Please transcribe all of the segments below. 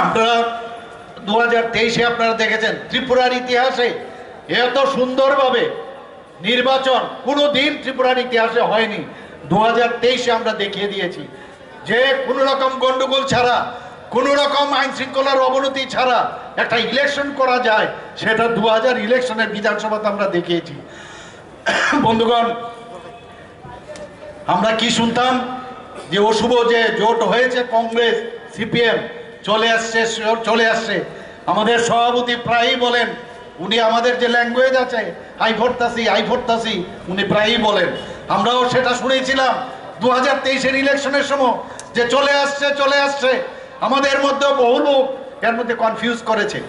আপনারা 2023-এ আপনারা দেখেছেন ত্রিপুরার ইতিহাসে এত সুন্দরভাবে নির্বাচন কোনো দিন ত্রিপুরার ইতিহাসে হয়নি। 2023-এ আমরা দেখিয়ে দিয়েছি যে কোনো রকম গন্ডগোল ছাড়া, কোনো রকম আইন শৃঙ্খলার অবনতি ছাড়া একটা ইলেকশন করা যায়, সেটা 2000 ইলেকশনের বিধানসভাতে আমরা দেখিয়েছি। বন্ধুগণ, আমরা কি শুনতাম যে অশুভ যে জোট হয়েছে কংগ্রেস সিপিএম চলে আসছে। আমাদের সভাপতি প্রায়ই বলেন, উনি আমাদের যে ল্যাঙ্গুয়েজ আছে আই ভোটতাসি উনি প্রায়ই বলেন। আমরাও সেটা শুনেছিলাম 2023-এর ইলেকশনের সময় যে চলে আসছে। আমাদের মধ্যে বহু লোক এর মধ্যে কনফিউজ করেছে,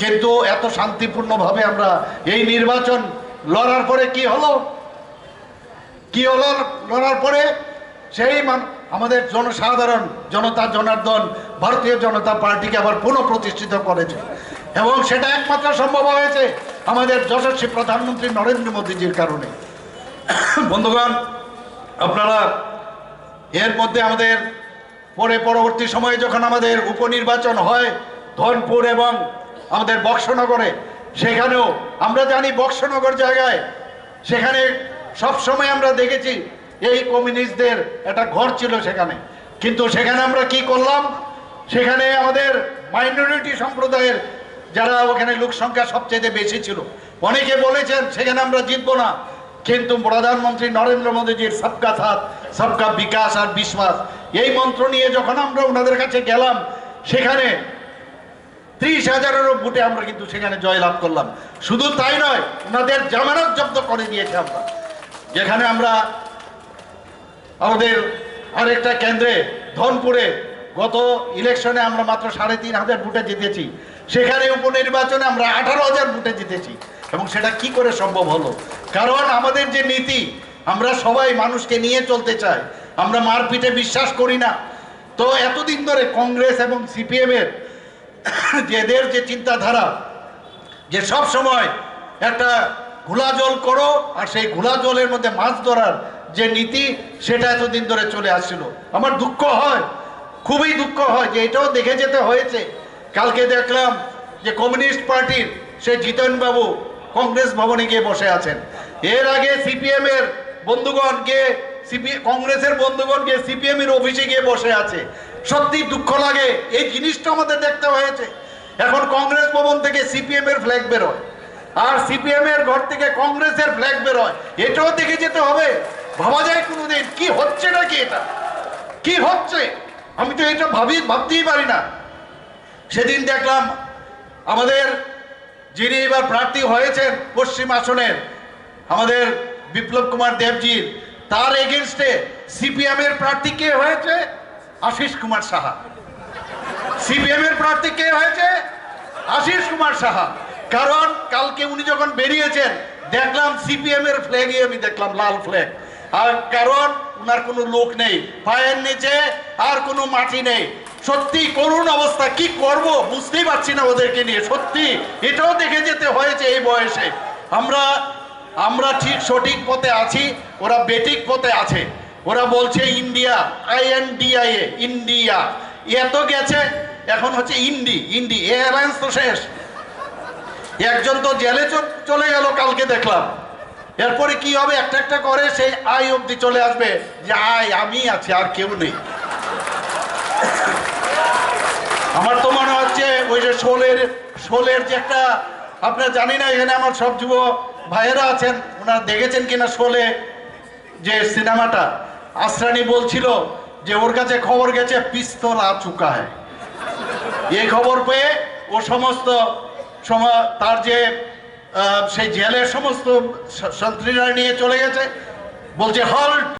কিন্তু এত শান্তিপূর্ণভাবে আমরা এই নির্বাচন লড়ার পরে কি হলো লড়ার পরে সেই আমাদের জনসাধারণ জনতা জনার্দন ভারতীয় জনতা পার্টিকে আবার পুনঃপ্রতিষ্ঠিত করেছে, এবং সেটা একমাত্র সম্ভব হয়েছে আমাদের যশস্বী প্রধানমন্ত্রী নরেন্দ্র মোদীজির কারণে। বন্ধুগণ, আপনারা এর মধ্যে আমাদের পরবর্তী সময়ে যখন আমাদের উপনির্বাচন হয় ধনপুর এবং আমাদের বক্সনগরে, সেখানেও আমরা জানি বক্সনগর জায়গায় সেখানে সবসময় আমরা দেখেছি এই কমিউনিস্টদের একটা ঘর ছিল সেখানে, কিন্তু সেখানে আমরা কি করলাম, সেখানে আমাদের মাইনরিটি সম্প্রদায়ের যারা ওখানে লোক সংখ্যা সবচেয়ে বেশি ছিল, অনেকে বলেছেন সেখানে আমরা জিতবো না, কিন্তু প্রধানমন্ত্রী নরেন্দ্র মোদীজির সবকা সাথ সবকা বিকাশ আর বিশ্বাস এই মন্ত্র নিয়ে যখন আমরা ওনাদের কাছে গেলাম, সেখানে 30,000-এরও ভোটে আমরা কিন্তু সেখানে জয়লাভ করলাম। শুধু তাই নয়, ওনাদের জামানত জব্দ করে দিয়েছে আমরা। যেখানে আমরা আমাদের আরেকটা কেন্দ্রে ধনপুরে গত ইলেকশনে আমরা মাত্র 3,500 ভোটে জিতেছি, সেখানে উপনির্বাচনে আমরা 18,000 ভোটে জিতেছি। এবং সেটা কি করে সম্ভব হলো? কারণ আমাদের যে নীতি, আমরা সবাই মানুষকে নিয়ে চলতে চাই, আমরা মারপিটে বিশ্বাস করি না। তো এতদিন ধরে কংগ্রেস এবং সিপিএমের এদের যে চিন্তাধারা, যে সব সময় একটা ঘোলা জল করো আর সেই ঘোলা জলের মধ্যে মাছ ধরার যে নীতি, সেটা এতদিন ধরে চলে আসছিল। আমার দুঃখ হয়, খুবই দুঃখ হয় যে এটাও দেখে যেতে হয়েছে। কালকে দেখলাম যে কমিউনিস্ট পার্টির সে জিতেন বাবু কংগ্রেস ভবনে গিয়ে বসে আছেন। এর আগে সিপিএম এর বন্ধুগণ গিয়ে কংগ্রেসের বন্ধুগণ গিয়ে সিপিএম এর অফিসে গিয়ে বসে আছে। সত্যি দুঃখ লাগে, এই জিনিসটা আমাদের দেখতে হয়েছে। এখন কংগ্রেস ভবন থেকে সিপিএম এর ফ্ল্যাগ বেরোয়, আর সিপিএম এর ঘর থেকে কংগ্রেসের ফ্ল্যাগ বেরোয়। এটাও দেখে যেতে হবে। ভাবা যায় কোনোদিন কি হচ্ছে নাকি, এটা কি হচ্ছে? আমি তো এটা ভাবতেই পারি না। সেদিন দেখলাম আমাদের যিনি এবার প্রার্থী হয়েছেন পশ্চিম আসনের আমাদের বিপ্লব কুমার দেবজির, তার এগেনস্টে সিপিএম এর প্রার্থী কে হয়েছে? আশিস কুমার সাহা। সিপিএম এর প্রার্থী কে হয়েছে? আশিস কুমার সাহা। কারণ কালকে উনি যখন বেরিয়েছেন দেখলাম সিপিএম এর ফ্ল্যাগে আমি দেখলাম লাল ফ্ল্যাগ, আর কারণ উনার কোনো লোক নেই, পায়ের নিচে আর কোনো মাটি নেই। সত্যি করুণ অবস্থা, কি করব বুঝতেই পারছি না ওদেরকে নিয়ে। সত্যি এটাও দেখে যেতে হয়েছে এই বয়সে। আমরা ঠিক সঠিক পথে আছি, ওরা বেঠিক পথে আছে। ওরা বলছে ইন্ডিয়া, INDIA ইন্ডিয়া, এত গেছে, এখন হচ্ছে ইন্ডি এয়ারলাইন্স তো শেষ। একজন তো জেলে চলে গেল কালকে দেখলাম। এরপরে কি হবে? একটা করে সেই আই অব্দি চলে আসবে যে আমি আছি, আর কেউ নেই। আমার তো মনে হচ্ছে ওই যে শোলের যে একটা, আপনারা জানি না এখানে আমার সব যুব ভাইয়েরা আছেন, ওনারা দেখেছেন কিনা শোলে যে সিনেমাটা, আসরানি বলছিল যে ওর কাছে খবর গেছে পিস্তল আ চুকা হ্যায়। এই খবর পেয়ে ও সমস্ত তার যে সেই জেলের সমস্ত সন্ত্রীরা নিয়ে চলে গেছে, বলছে হল্ট।